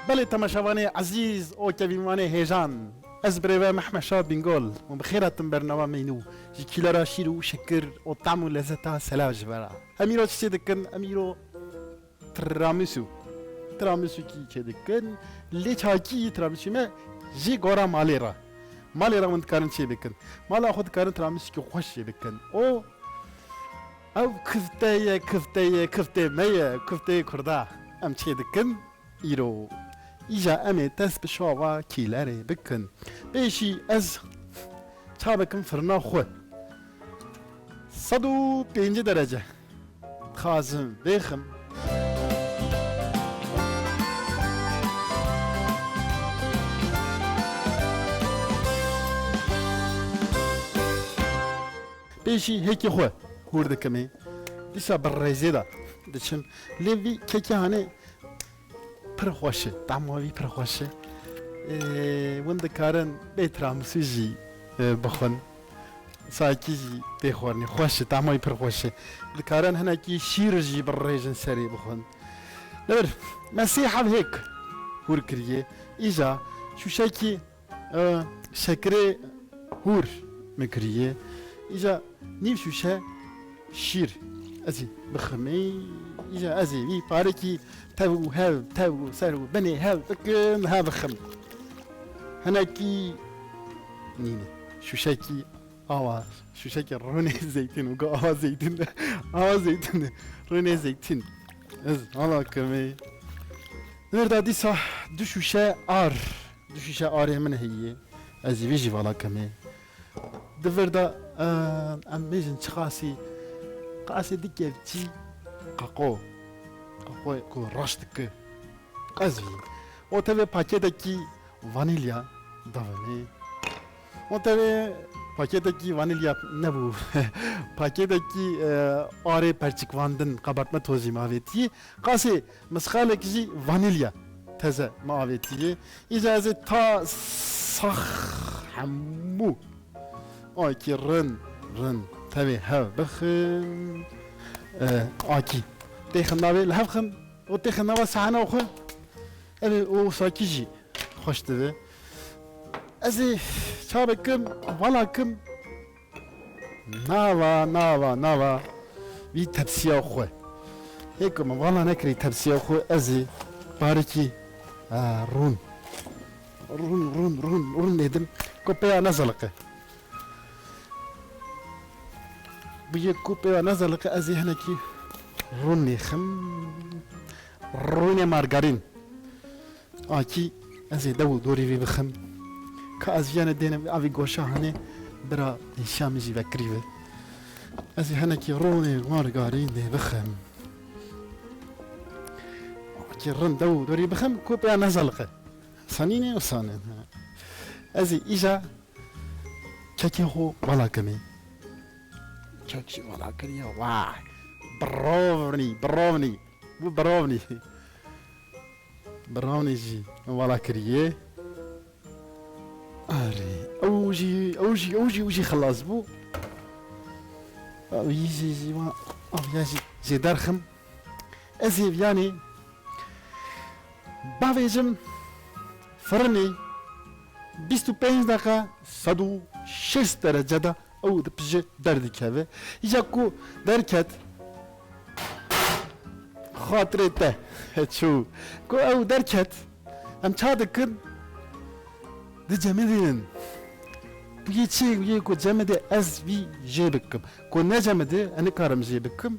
بله تماشاوانی عزیز او کبیمانی هیجان از برای محمد شاب بینگول و بخیراتم برنامه مینو جی کیلارا شیر و شکر و طعم و لذتا سلاو جبرا امیرو چی دکن امیرو ترامسو کی چی دکن لیچا کی ترامسو ما جی گورا مالی را من کارن چی بکن مالا خود کارن ترامسو کی خوش چی بکن او کفته میه کفته کرده ام چی دکن ایرو ایجا امی تس بشاوا کیلاره بکن بیشی از چا بکن فرنا خو 105 درجه خازم بخم بیشی هیکی خو هورده کمی دیسا برریزه دا دچم لیوی ککی هانه پر خوشه طعموی پر خوشه وند کارن بیترامسو جی بخون ساکی جی بخورنی خوشه طعموی پر خوشه دکارن هنا کی شیر جی برریزن سری بخون لبر مسیحه هيك هور کریه ایجا شو شکی شکر هور مکریه ایجا نیو شوشه شیر ازي بخمي إجا أزي بي باركي تاو سارو بني هاو تكن ها بخم هناكي نيني شوشاكي شوشاكي روني زيتين وقا زيتين روني زيتين از الله كمي نردا دي صح دو شوشا آر من هي أزي بيجي والله كمي دفردا أم بيجن شخاصي قاسي ديكي بتي قاقو كو راشتك قازي وتبي باكيتكي فانيليا دافني وتبي باكيتكي فانيليا نبو باكيتكي آري برچك واندن قبرتما توزي ماويتي قاسي مسخالك جي فانيليا تزا ماويتي إجازة تا صخ حمو كي رن تبي هاو بخم آكي تيخن ناوي الهفخم وتيخن ناوي ساعنا وخو أبي وساكيجي خوش تبي أزي شابكم ولاكم ناوا بي تبسيا وخو هيكم والله نكري تبسيا وخو أزي باركي رون ندم كوبيا نزلقه بيجي كوبي ونزلق أزي هناكي روني مارغارين آكي أزي دوري في بخم كأزيانا دينا أبي غوشا هني برا الشامجي بكريبه أزي هناكي روني مارغارين دي بخم آكي دوري بخم كوبي ونزلق صانيني وصانين أزي إجا كاكي هو ولا كمي كاكشي ولا كريا واه بروني جي ولا كريا اري اوجي خلاص بو يجي ما يجي درخم ازي يعني بافيجم فرني 25 دقيقة 106 درجة او دبجه دردی که یکو درکت خاطرته شو کو او درکت ام چادکن دی جمدین بيجي چی کو جمده از بی جيبكم کو نجمده انا كارم جيبكم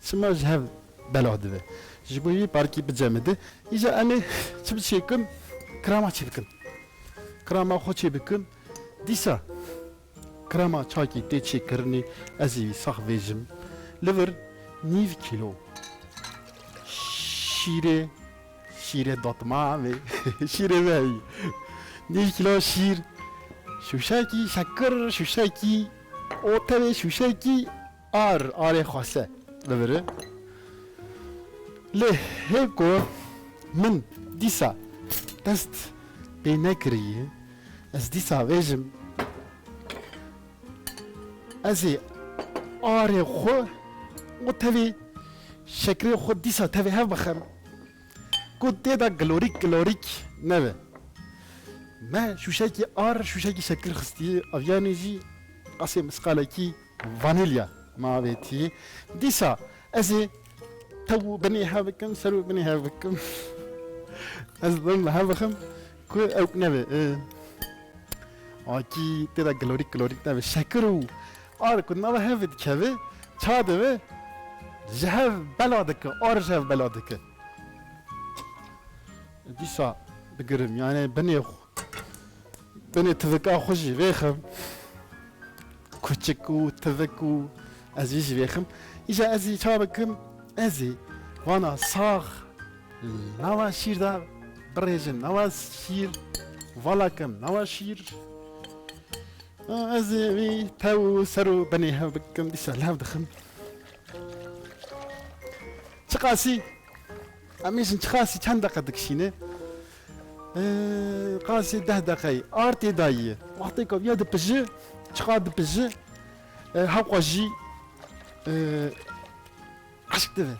سما جهب بلعده جيبوي باركي بجمده اجا انا تبشيكم كراما تشيبكم كراما خو تشيبكم ديسا كراما تشاكي تيتشي كرني ازي صح فيجم ليفر 9 كيلو شيره دوتما شيره باي 9 كيلو شير شوشاكي شكر شوشاكي اوتري شوشاكي ار خاصه ليفر له هيكو من ديسا تست بينكري از ديسا فيجم ازي آره خو و تبي شكري خو ديسا تبي هف بخم كنت تيدا جلوريك نبي ما شوشاكي شوشاكي شكل خستي افياني جي قاسي مسقالكي فانيليا ما بيتي ديسا ازي تو بني هابكم سرو بني هابكم ازظن هابكم كو او نبي اكي تيدا جلوريك نبي شكرو كنت ما بهفد كذا تشادوي جهاف بلادك جهاف بلادك ديسا بقرم يعني بني تذكا خوشي فيخم كوتشكو تذكو ازيش فيخم إجا ازي شابكم ازي وانا صاغ نوا شير دا بريجن نوا شير فالاكم نوا شير ازي بي تو سرو بني هبكم ديسا لهب دخم تقاسي اميشن تقاسي كان دقة دكشينه قاسي 10 دقايق ارتي داي واعطيكم يد بجي تقاد بجي هاقوا جي عشق دفه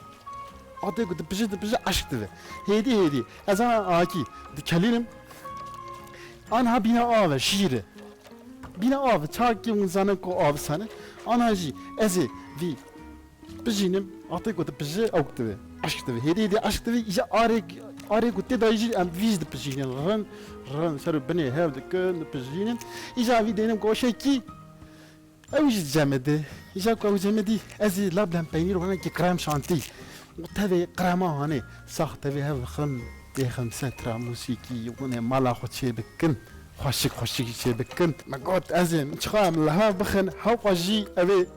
اعطيكم بجي عشق دفه هيدي ازانا اكي دكلينم انا بينا اه شيره بينا اه تاكي ونزانكو اه سنه انا جي ازي في بجينم اعطيكم بجي او كتبه عشق دفه هيدي عشق دفه اجا اريك قلت دا يجي ام فيز دبجينين رن سر بني هاو دكن دبجينين اجا في دينم كوشيكي او يجي جامد اجا كو جامدي ازي لابلان بينير وانا كي كرام شانتي وتبي كراما هاني صح تبي هاو خم دي 5 ترا موسيقي وانا مالا خوشي بكن خوشك شي بكن ما قلت ازي مشخام لها بخن حوقجي ابي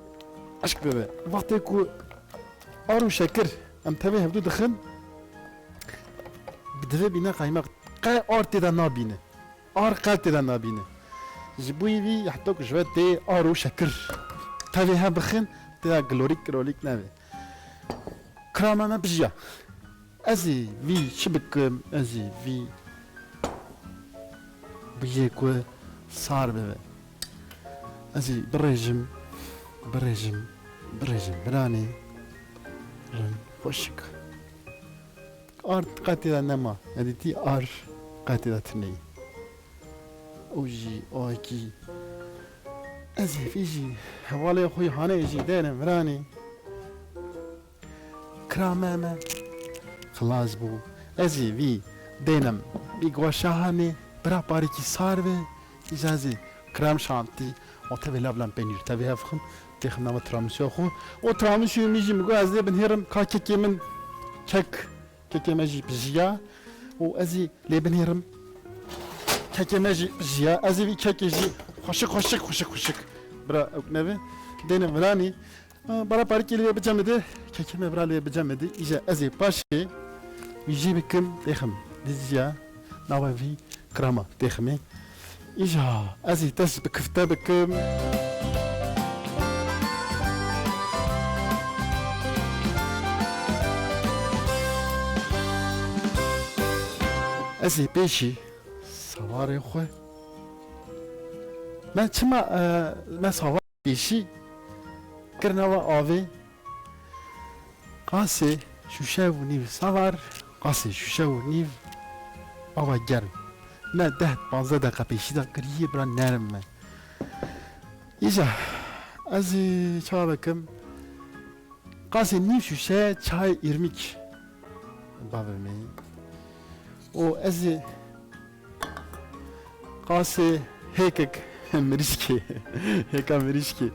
عشق دبه وقتكو ارو شكر ام تبي هبدو دخن بدفع بينا قايمة قا ارتي دا نابينه قالتي دا نابينه جبوي بي يحطوك جوات تي ارو شكر تافيها بخن تي جلوريك نابي كراما ما بجيا ازي في شبك ازي في بيجيكو صار بابا ازي بريجم براني رن خوشك ارت قاتلة نما هذه تي ار قاتلة تني اوجي اوكي ازي فيجي حوالي اخوي هانا يجي دانا مراني كراماما خلاص بو ازي في دينم بيقوا شاهاني برا باريكي صاربه اجازي كرام شانتي وتبي لابلان بينير تبي هفخم تخم نما ترامسيو خو وترامسيو ميجي مقو ازي بنهرم كاكيكي من كك كيكي ماجي بجيا و ازي لي بنهرم كيكي ماجي بجيا ازي في كيكي جي خوشك برا اوكنافي دينا مراني برا باركي لي بجامدي كيكي ما برا لي بجامدي اجا ازي باشي يجي بكم تخم ديزيا ناوا في كراما تخمي اجا ازي تسبك فتابكم ازي بيشي سواري خوي ما تسمع ما سوار بيشي كرنوا اوفي قاسي شوشاو نيف سوار قاسي شوشاو نيف بابا جرم ما ده 15 دقيقة بيشي دا قريبا نرم إيجا ازي شابكم قاسي نيف شوشا چاي إرميك بابا مي و ازي قاسي هيكك مريشكي هيكا مريشكي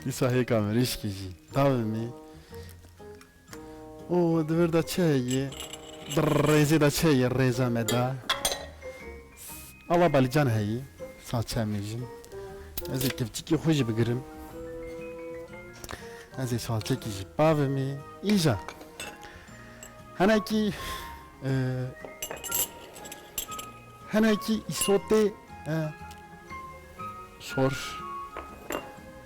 ديسا هيكا مريشكي جي داومي و دور دا چاي دريزي دا چاي ريزا مدا الله بالجان هي ساچا ميجن ازي كفتيكي خوش بگرم ازي سالچكي جي باومي ايجا هناكي هناكي isote sor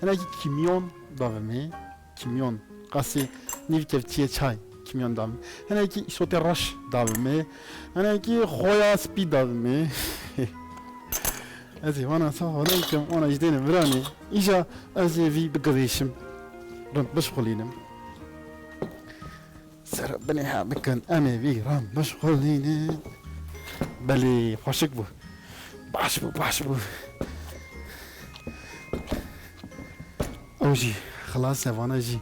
هناكي kimyon davme kimyon qasi niv kevtiye çay kimyon davme هناكي isote rash davme هناكي khoya spi davme ازي وانا صح عليكم وانا جدينا براني اجا ازي في بقريشم رنت بشغلينم سر بني ها بكن أمي بي رام مشغولين بلي خوشك بو باش بو اوجي خلاص وانا جي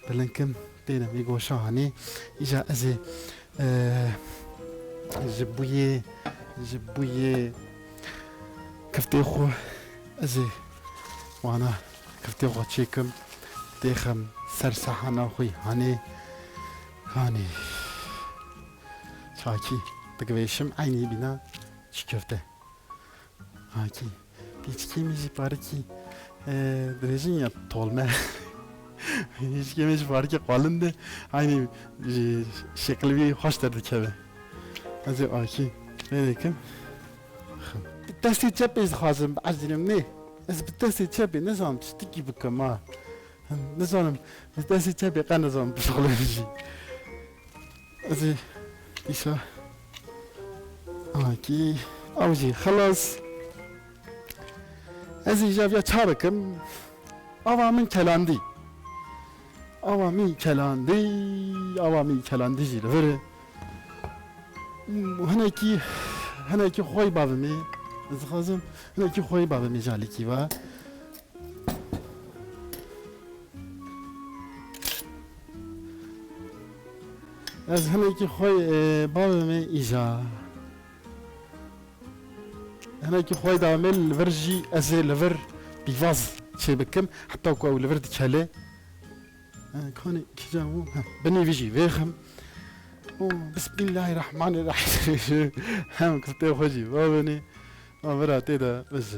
بلنكم بينا بيقو شهاني اجا ازي جبويه كفتي خو ازي وانا كفتي خو تشيكم تيخم سر سحنا خوي هاني شاكي تقويشم عيني بنا شكفته هاكي بيتكي ميجي باركي درجين يا طولما hiç yemiş var ki kalındı aynı şekli bir hoş derdi kebe azı aki ne dedim bitasi çapı hazım azdım ne az bitasi çapı ne zaman çıktı gibi kama ne zaman bitasi çapı kan zaman psikoloji azı isa aki avcı خلاص azı icab ya çarıkım avamın kelandi avami kelandi jil vere هناكي خوي بابمي زخازم هناكي خوي بابمي جالكي va az هناكي خوي بابمي ايجا هناكي خوي دامل فرجي ازي لفر بيفاز شي بكم حتى كو لفر تشالي كوني كجاو بني فيجي فيخم بسم الله الرحمن الرحيم هم كنت خوجي بابني مراتي دا بس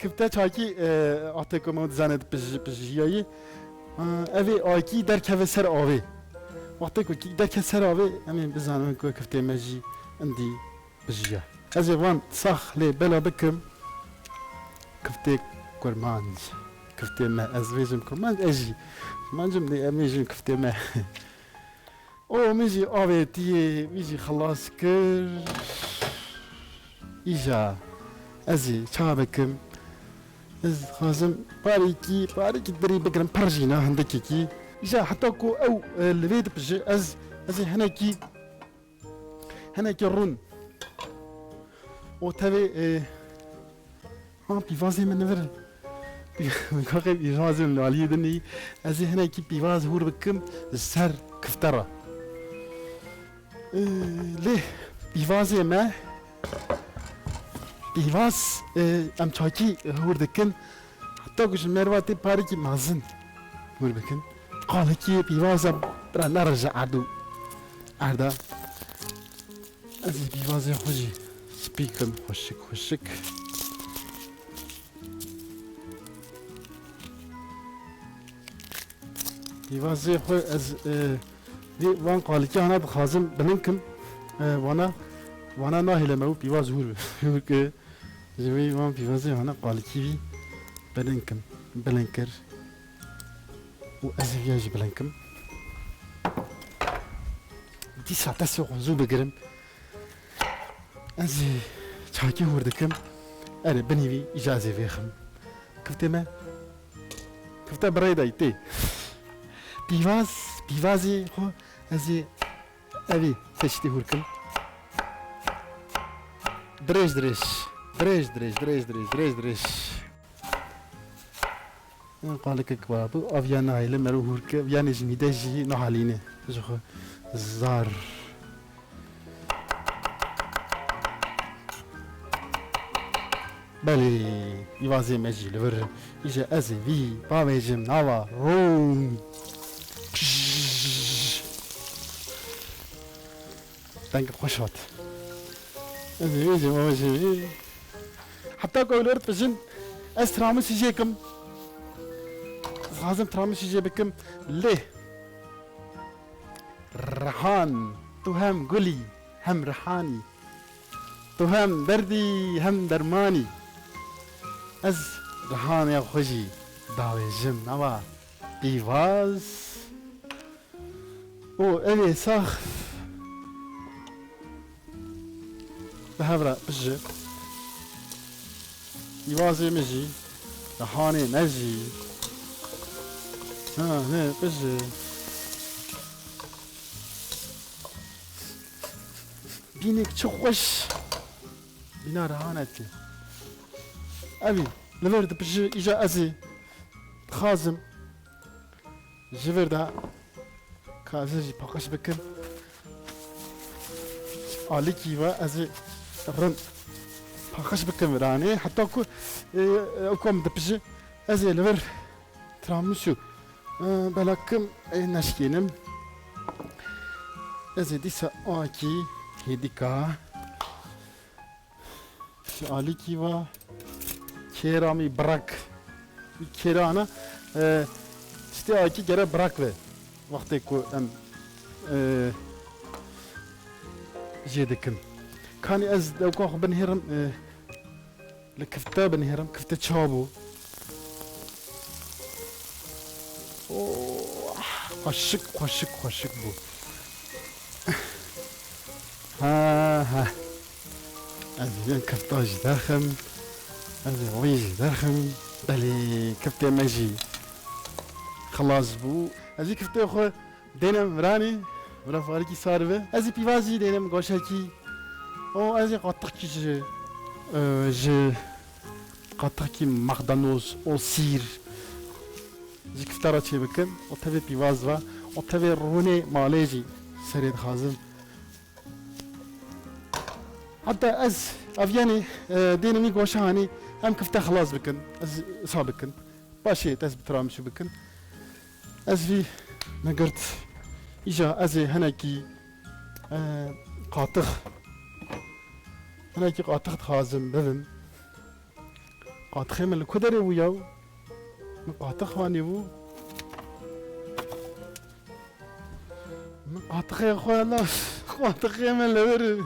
كنت تاكي اعطيكم مود زاند بجياي ابي اكي در كفسر اوي وقتك كي در كسر اوي امين بزانم كو كفت ماجي عندي بجيا ازيوان صح لي بلا بكم كفت كرمانج كفت ما ازويجم كرمانج اجي مانجم لي اميجي كفت ما او ميجي اويتي ميجي خلاص كر ايجا ازي شابكم از خازم باريكي دري بكرم برجينا هندكيكي ايجا حتى كو او الفيد بجي ازي هناكي الرون او تبي بيفازي من نفر بيخاقي بيفازي من العلي دني ازي هناكي بيفاز هور بكم السر كفترة ليه بيفازي ما بيفاز ام تاكي هور دكن حتى كش مرواتي باريكي مازن هور بكن قال كي بيفاز برا نرجع عدو عدا ازي بيفازي خوجي سبيكم خوشك بيفازي خو از دي وان قال كي انا بخازم بنكم وانا ناهي لما بيفاز هور كي جوي وان بيفازي انا قال كي بلنكر وازفياج بلنكم دي ساعتاسي غنزو بقرم ازي تشاكي وردكم انا بنيبي اجازي فيخم كفتا بريدا يتي بيفازي خو ازي ابي سشتي هوركم دريش قال لك كباب افيانا هاي لما هورك افيانا جميداجي نحالينه جخو زار بلي يوازي ماجي لفر يجا ازي في باميجم نوا روم دنك خوشات ازي يجي ماجي حتى قولر بجن استرامس يجيكم لازم ترامس يجي بكم ليه رحان تهم قولي هم رحاني تهم دردي هم درماني از رحان يا خوشي داوي جم نوا بيواز او الي صاخ بهبرا بجي يوازي مجي رحاني مجي ها بجي دينك تخوش بنا رهانتي أبي لفرد بجي إجا أزي خازم جفردا كازي باقش بكن عليكي وأزي رن باقش بكن راني حتى أكو أكو دبجي أزي لفر ترامسو بلاكم نشكينم أزي ديسا أكي هيديكا عليكي و كيرامي براك كيرانا işte ki gene bırak ve vakti ku em جيدكن كاني از لو كان بنهرم لكفتا بنهرم كفتا تشابو خشك بو ها از كفتا جداخم از ويجي داخم بلي كفتا ماجي خلاص بو ازي كفته اخو دينم راني ولا فاركي صاربه ازي بيوازي دينم غوشاكي او ازي قطقي ج قطقي مخدانوس او سير زي كفتارا تشي بكن او تبي بيوازوا او تبي روني ماليجي سريد خازم حتى از افياني دينمي غوشاني ام كفته خلاص بكن از صابكن باشي تاس بترامشو بكن أزفي نقرت إجا أزي هناكي قاطخ هناكي قاطخ خازم بذن قاطخي من الكدري وياو من قاطخ واني بو من قاطخي أخويا الله قاطخي من لبري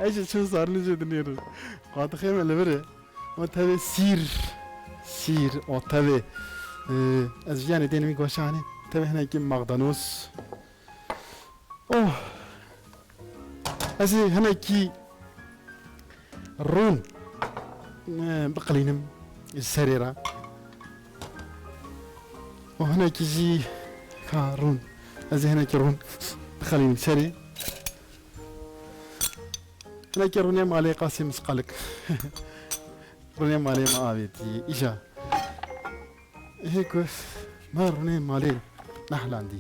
أيش شو صار لي جد نير قاطخي من لبري وتبي سير وتبي از يعني دينامي قوشاني تبي هنا كي مغدانوس اوه ازي هنا كي رون بقلينم السريرة وهنا كي جي كارون ازي هنا كي رون بقلينم سري هنا كي روني مالي قاسم مسقالك روني مالي ما ابيتي ايشا هيك ما روني مالي نحل عندي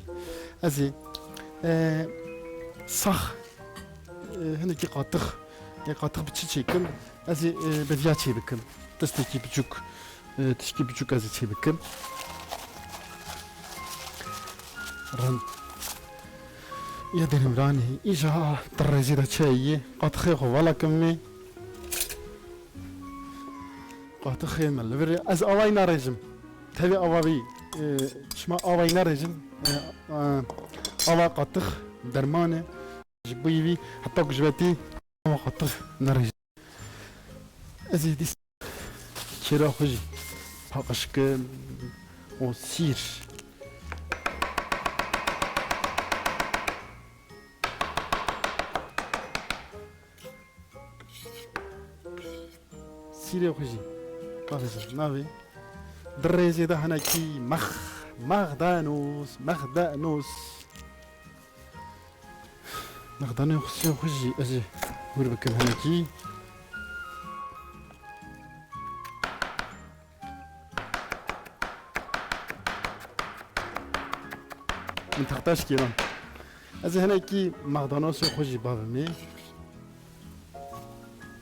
ازي صح هنا كي قاطخ بتشي كم ازي بدياتي بكم تستكي بجوك تشكي بجوك ازي تشي بكم رن يا دينم راني ايجا طريزي دا تشاي قاطخي خو ولا كمي قاطخي من البري از اواينا ريجم تبي أوابي شما أوابي نرجم أوا قطخ درمانة جبويبي حتى جبتي أوا قطخ نرجم أزيد شراء خجي باقشك وسير سيري خجي قافز نافي دريزي ده هنا كي مغدانوس خجي اجي ور بكم هنا كي من تختاش كيران ازي هنا كي مغدانوس خجي بابمي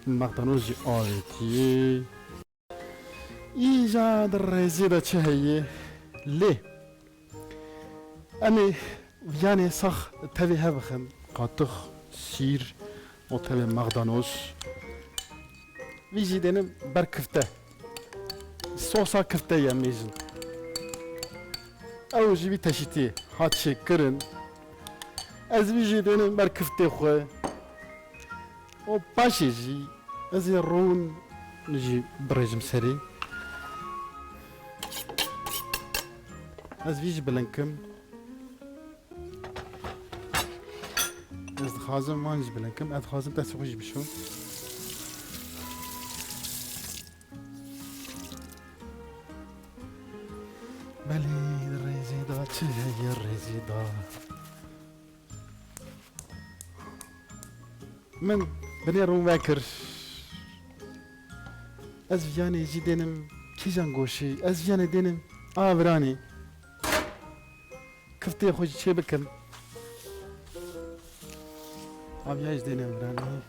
مغدانوس جي آويتي إيجاد الرزيدة تشهي ليه أمي يعني صح تبي هبخن قاطخ سير وتبي مغدانوس بيجي دينم بركفته صوصا كفته يا ميزن أو جيبي تشتي هات شكرن از بيجي دينم بركفته خوي و باشي جي از يرون نجي برجم سري از ویژ بلنکم از خازم مانج بلنکم از خازم دست خوش بشون بلی رزیدا چه رزیدا من بنێڕم وەکر ئەس ڤیانێژی دێنم کیژان گۆشی ئەس ڤیانێ دێنم ئاڤرانی کفتێ خۆشی چێ بکەم ئاڤیاش دێنێ ڤرانی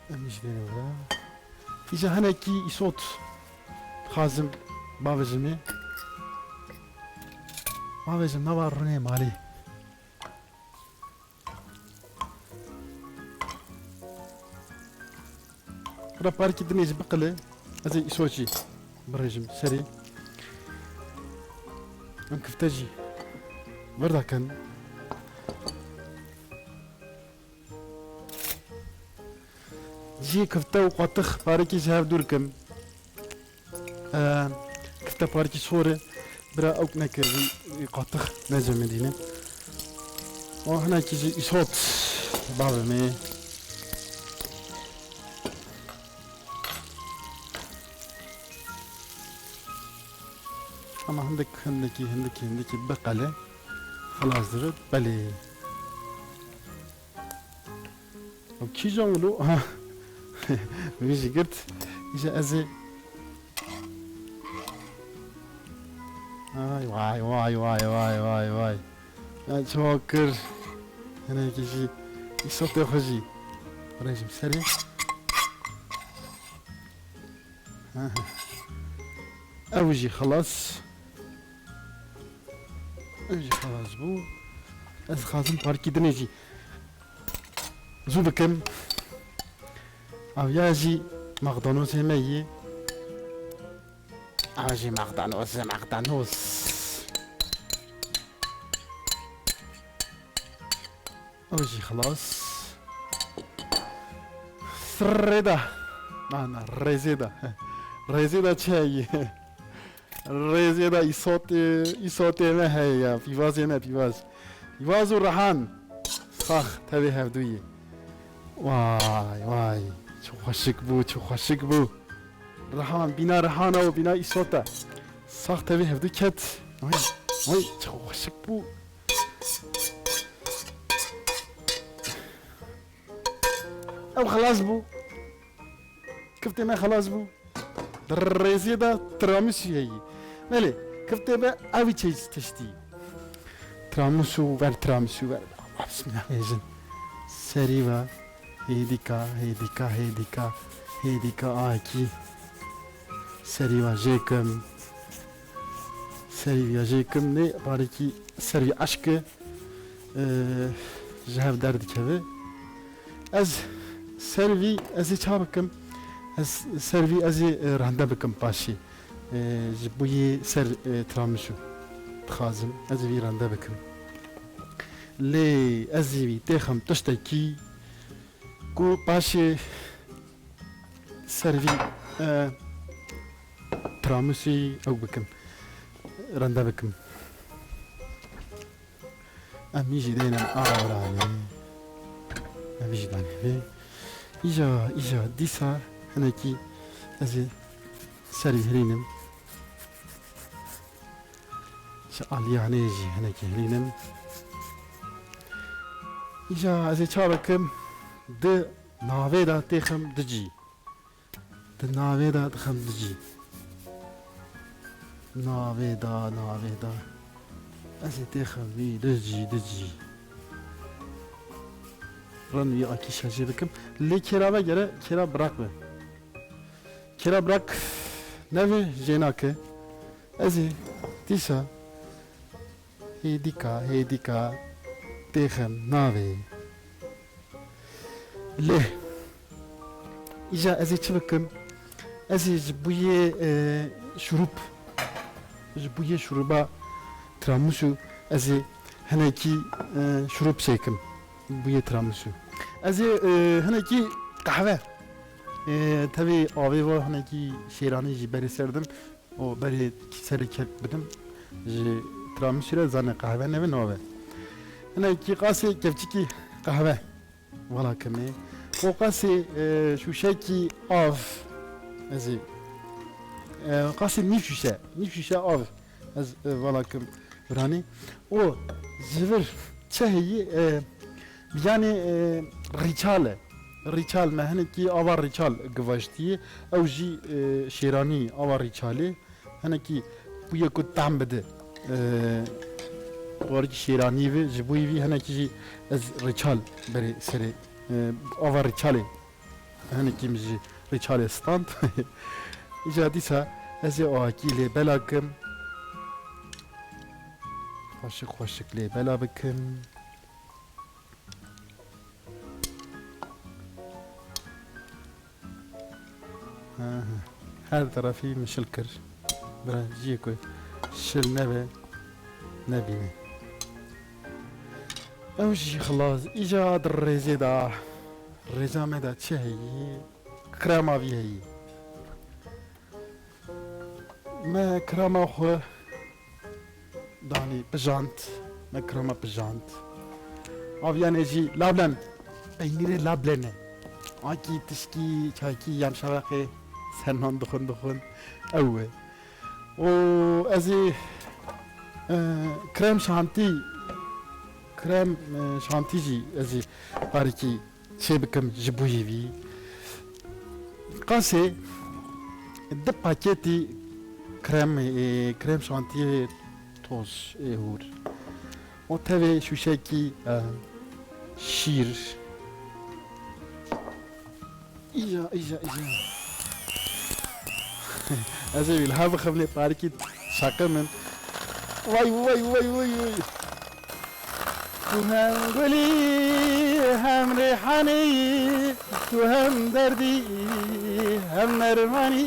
ئەمیش دێنێ ڤرا ئیجا هەنێکی ئیسۆت خازم باڤژمێ باڤێژم ناوا ڕنێ ماڵێ برا پارکی دنێژ بقلێ ئەزێ ئیسۆچی بڕێژم سەری ئەم کفتەژی وەرداکەن جی کفتە و قاتخ پارێکی هەر دوورکەم کفتە پارکی سۆرە برا ئەو نەکردی قاتخ نەجەمەدینە ئەو هەناکیژی ئیسۆت باوێمێ ama hindeki bekale halasdır beli. O kijanglu ha. Bizi girt. İşte azı. Ay vay. Ya çok kır. Hani kişi isot yakıcı. Rejim seri. أوجي خلاص بو از خازم پارکی دنیجی زو بکم او یاجی مقدانوس همیه اوجی مقدانوس اوجي خلاص سرده نه رزيدا چایی رزيدا إصوت ما هي فيواز ورهان صح تبي هفدوية واي شو خشك بو رهان بنا رهانا وبنا إصوتا صح تبي هفدو كت واي شو خشك بو أو خلاص بو كفتي ما خلاص بو رزيدا ترامسو هي مالي كفتي با أبي تشيز تشتي ترامسو ور بسم الله يجن سريوا هيديكا آكي سريوا جيكم ني باركي سري عشق جهاف درد كذا از سري از چابكم سروی ازی رنده بکم پاشی جبوی سر ترامشو خازم ازی رنده بکم لی ازی تخم تشتکی کو پاشی سروی ترامشی او بکم رنده بکم امیجی دینم آورانی امیجی دینم ایجا دیسا هناكي ازي سري هرينم شعال يعنيجي هناكي هرينم إجا ازي چابكم د ناويدا تخم دجي د ناويدا تخم دجي ناويدا ازي تخم دجي رنوی آکی شاجی بکم لی کرا گره کرا بrak نوی جناکه ازی دیسا هیدیکا تخم ناوی لی ایجا ازی چی بکم ازی جبوی شروبا تراموسو ازی هنکی شروب شیکم بوی تراموسو از هنکی قهوه tabi abi var hangi şehrani jiberi serdim o beri seri kek bidim tramşire zane kahve ne ve nove hangi qasi kevçiki kahve valla kemi o qasi şu şeki av az qasi nif şişe av az valla kem vrani o zivir çeheyi yani riçal me hinekî ava riçal givaştiye ew jî şêranî ava riçalê hinekî bûye ku tam bide warî şêranî ve ji bo wî hinekî jî ez riçal berê serê ava riçalê hinekî min jî riçalê stand îca dîsa ez ê awakî lê bela kim xweşik lê bela bikim her tarafî mişil kir bira jiyê ku şil nebe nebîne ew jî xilas îca di rêzê da rêza me de çi heye krema vî heye me krema xwe danî pijand me krema pijand aviyanê jî lablen peynîrê lablene akî tişkî çaykî yan şeveqê sernan dixwin ew e û ez ê krem şantî jî ez ê harîkî çê bikim ji bo wî qasê di paketî krem şantiyê toz ê hûr o tevê şûşekî şîr îja ez ê wî bixim lê parîkî şaqe min vay tu hem gulî hem rêhanî tu hem derdî hem nermanî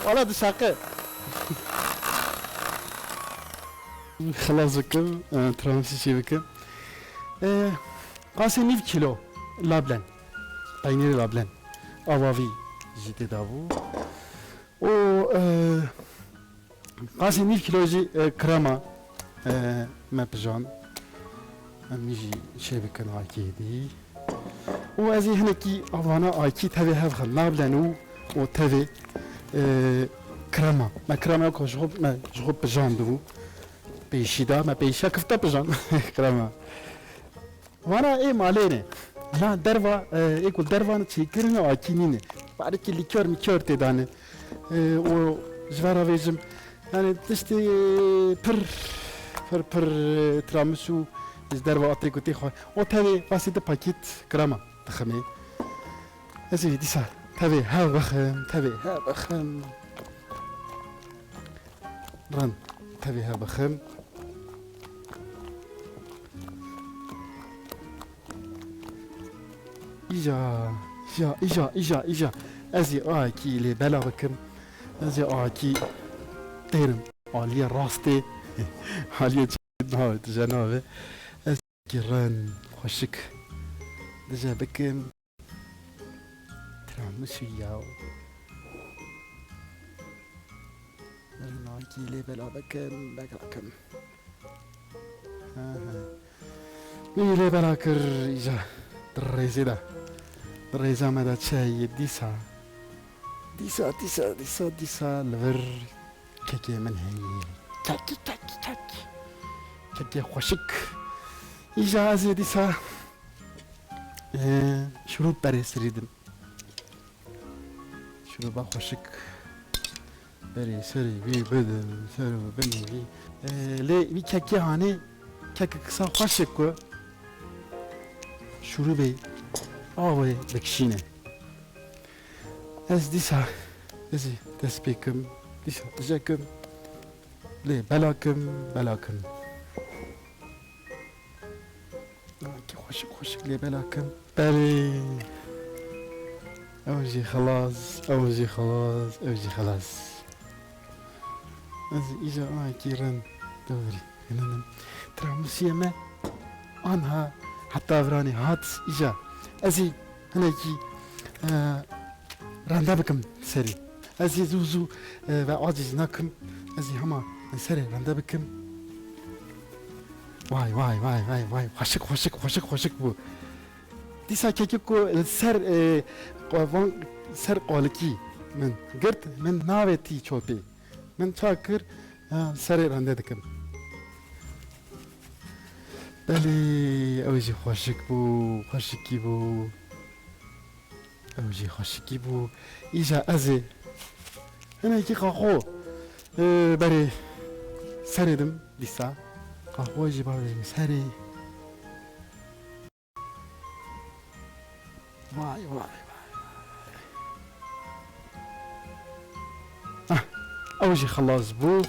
wala dişaqe xilas bikim tramsî çê bikim qasê nîv kîlo lablen peynîrê lablen ava vî jî tê dabû û qasê nîv kîlo jî krema me pijand em jî çê bikin akî dî û ez ê hinekî avana akî tevê hev xil lablen û o tevê krema me krema ku ji xwe pijandibû pêşî da me pêşiya kifte pijand krema wana ê malê ne na derva ê ku dervan çêkirin akî nîne parîkî lîkör mîkör tê dane û ji vera vê jim yani tiştê pir tiramisu ji derva atê ku tê xwe o tevê qasî di pakêt krema diximê ez ê dîsa tevê hev bixim ran tevê hev bixim îja ez ê akî lê bela bikim ez ê akî têrim aliyê rastê aliyê navê dije navê ez kî rin xweşik dije bikim tiramisu ya rin akî lê bela bikim wî lê bela kir îja di rêzê de rêza me de çi heye dîsa li vir kekê min heye kekê xweşik îja ez ê dîsa şurûp berê sirîdim şurûba xweşik berê serê wî bidim serê binêvî lê wî kekê hanê kekê kisa xweşik ku şurûbê avê dikişîne ez dîsa ez ê dest pê kim dîsa dijekim lê bela kim akî xweşik lê bela kim berê ew jî xilas ez îja akî rin dorî hininim tiramîsiyê me anha heta viranê hat îja ez ê hinekî rende bikim serê ez ê zû ve acîz nakim ez ê hema serê rende bikim vay xweşik bû dîsa kekê ku ser qalikî min girt min navê tî çopê min ça kir سري رنده دكم بلي اوجي خوشك بو خوشكي بو اوجي خوشكي بو ايجا ازي انا يكي قاقو بري سري دم لسا قاقو يجي باري سري واي واي اوجي خلاص بو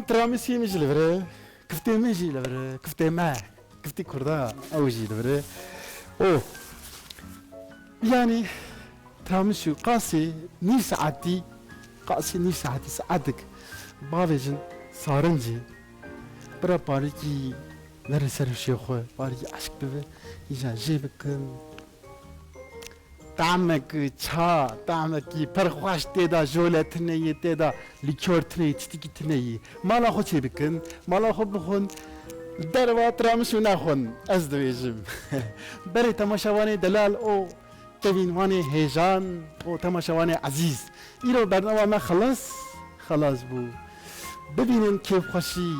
ترامسي مش لفري كفتي ميجي لفري كفتي معه كفتي كردا اوجي لفري او يعني ترامسي قاسي نير ساعتي قاسي نير ساعتي ساعتك بافيجن صارنجي برا باريكي نرسل شيخو باريكي عشق ببي يجا جيبكن طعمك چا طعمك پرخواش تيدا جولت ني تيدا ليكورت ني تستيكي تني مالا خو چي بكن مالا خو بخون دروا ترامسو ناخون از دويجم بري تماشاواني دلال او كevin واني هيجان او تماشاواني عزيز ايرو برنامه خلاص بو ببینن كيف خوشي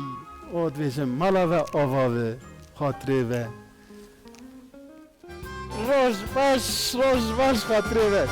او دويجم مالا و آوا و خاطره و روش باش خاطره و